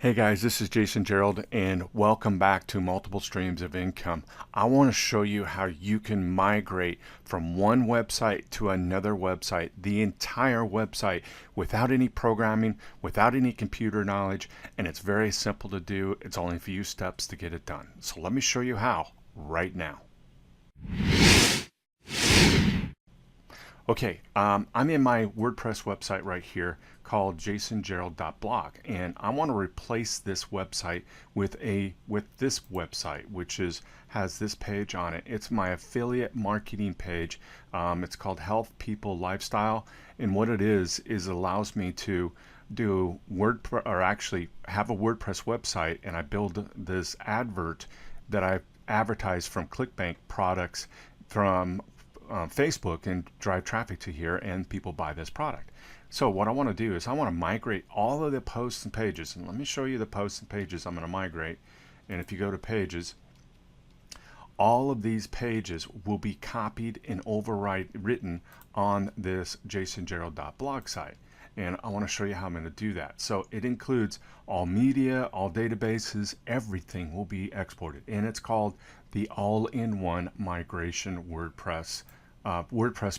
Hey guys, this is Jason Gerald and welcome back to Multiple Streams of Income. I want to show you how you can migrate from one website to another website, the entire website, without any programming, without any computer knowledge, and it's very simple to do. It's only a few steps to get it done. So let me show you how right now. Okay, I'm in my WordPress website right here called jasongerald.blog, and I want to replace this website with this website, which has this page on it. It's my affiliate marketing page. It's called Health People Lifestyle, and what it is allows me to do actually have a WordPress website, and I build this advert that I advertise from ClickBank products from Facebook and drive traffic to here, and people buy this product. So what I want to do is I want to migrate all of the posts and pages, and let me show you the posts and pages I'm going to migrate. And if you go to pages, all of these pages will be copied and written on this jasongerald.blog site. And I want to show you how I'm going to do that. So it includes all media, all databases, everything will be exported, and it's called the all-in-one migration WordPress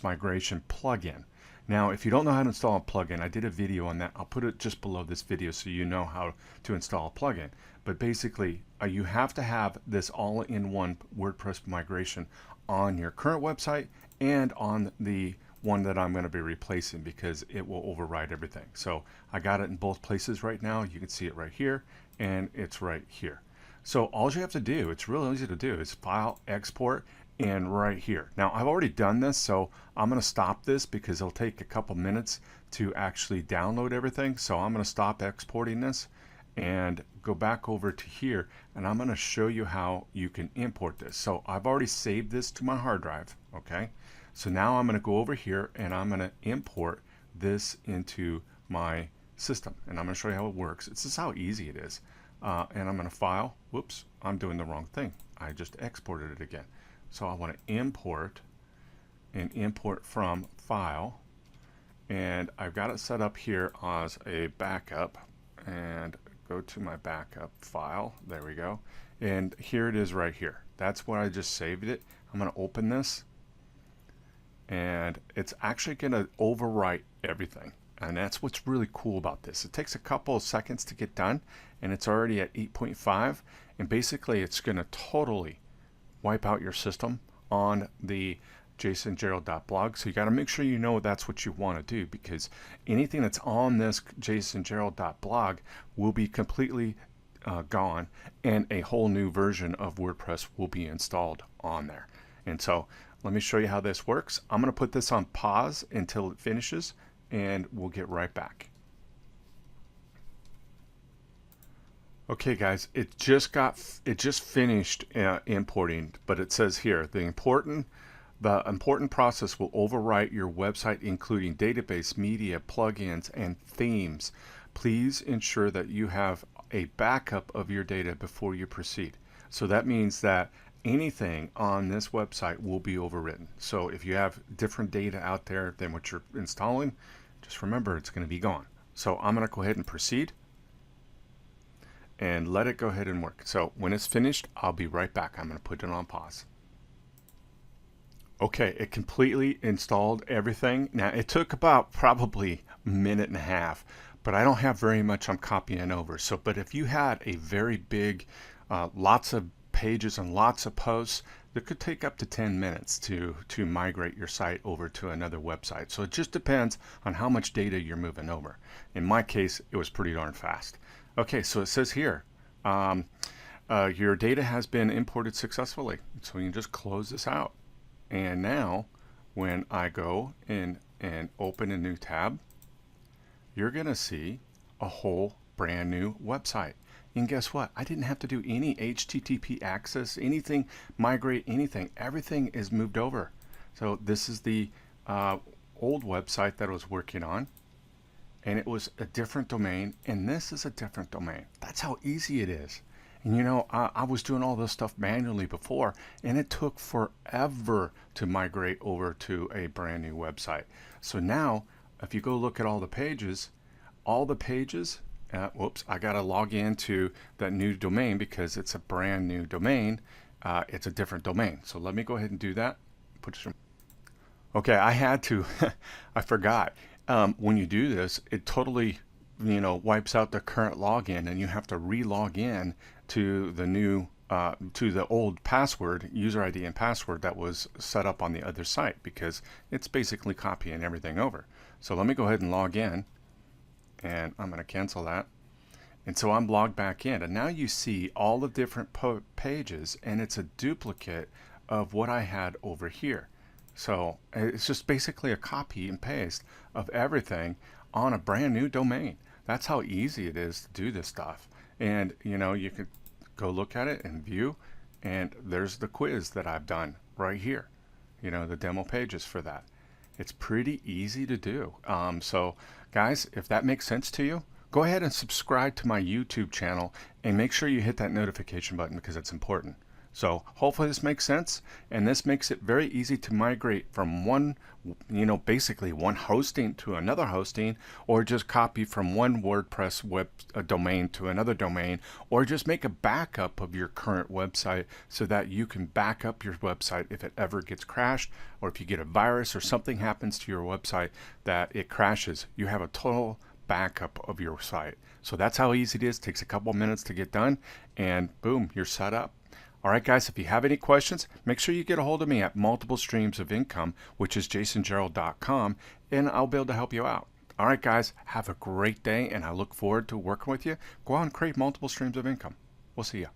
migration plugin. Now, if you don't know how to install a plugin, I did a video on that. I'll put it just below this video so you know how to install a plugin. But basically, you have to have this all-in-one WordPress migration on your current website and on the one that I'm going to be replacing, because it will override everything. So I got it in both places right now. You can see it right here, and it's right here. So all you have to do, it's really easy to do, is file, export, and right here. Now I've already done this, so I'm going to stop this because it'll take a couple minutes to actually download everything. So I'm going to stop exporting this and go back over to here, and I'm going to show you how you can import this. So I've already saved this to my hard drive. Okay, so now I'm going to go over here and I'm going to import this into my system, and I'm going to show you how it works. This is how easy it is. And I'm going to file. Whoops, I'm doing the wrong thing. I just exported it again. So I want to import from file, and I've got it set up here as a backup, and go to my backup file. There we go. And here it is right here. That's where I just saved it. I'm going to open this, and it's actually going to overwrite everything. And that's what's really cool about this. It takes a couple of seconds to get done, and it's already at 8.5, and basically it's going to totally wipe out your system on the jasongerald.blog. So you got to make sure you know that's what you want to do, because anything that's on this jasongerald.blog will be completely gone, and a whole new version of WordPress will be installed on there. And so let me show you how this works. I'm going to put this on pause until it finishes, and we'll get right back. Okay guys, it just finished importing, but it says here the important process will overwrite your website, including database, media, plugins, and themes. Please ensure that you have a backup of your data before you proceed. So that means that anything on this website will be overwritten. So if you have different data out there than what you're installing, just remember it's going to be gone. So I'm going to go ahead and proceed and let it go ahead and work. So when it's finished, I'll be right back. I'm going to put it on pause. Okay, it completely installed everything. Now it took about probably a minute and a half, but I don't have very much I'm copying over. So, but if you had a very big, lots of pages and lots of posts, it could take up to 10 minutes to migrate your site over to another website. So it just depends on how much data you're moving over. In my case, it was pretty darn fast. Okay, so it says here, your data has been imported successfully. So you can just close this out. And now when I go in and open a new tab, you're going to see a whole brand new website. And guess what? I didn't have to do any HTTP access, anything, migrate anything. Everything is moved over. So this is the old website that I was working on, and it was a different domain, and this is a different domain. That's how easy it is. And you know, I was doing all this stuff manually before, and it took forever to migrate over to a brand new website. So now, if you go look at all the pages Whoops, I got to log into that new domain because it's a brand new domain. It's a different domain. So let me go ahead and do that. Okay, I had to, I forgot. When you do this, it totally, wipes out the current login, and you have to re-log in to the new, to the old password, user ID and password that was set up on the other site, because it's basically copying everything over. So let me go ahead and log in, and I'm going to cancel that. And so I'm logged back in, and now you see all the different pages, and it's a duplicate of what I had over here. So it's just basically a copy and paste of everything on a brand new domain. That's how easy it is to do this stuff. And you could go look at it and view, and there's the quiz that I've done right here. The demo pages for that. It's pretty easy to do. So guys, if that makes sense to you, go ahead and subscribe to my YouTube channel and make sure you hit that notification button because it's important. So hopefully this makes sense, and this makes it very easy to migrate from one, basically one hosting to another hosting, or just copy from one WordPress domain to another domain, or just make a backup of your current website so that you can back up your website if it ever gets crashed, or if you get a virus or something happens to your website that it crashes. You have a total backup of your site. So that's how easy it is. It takes a couple minutes to get done, and boom, you're set up. All right, guys, if you have any questions, make sure you get a hold of me at Multiple Streams of Income, which is jasongerald.com, and I'll be able to help you out. All right, guys, have a great day, and I look forward to working with you. Go out and create multiple streams of income. We'll see you.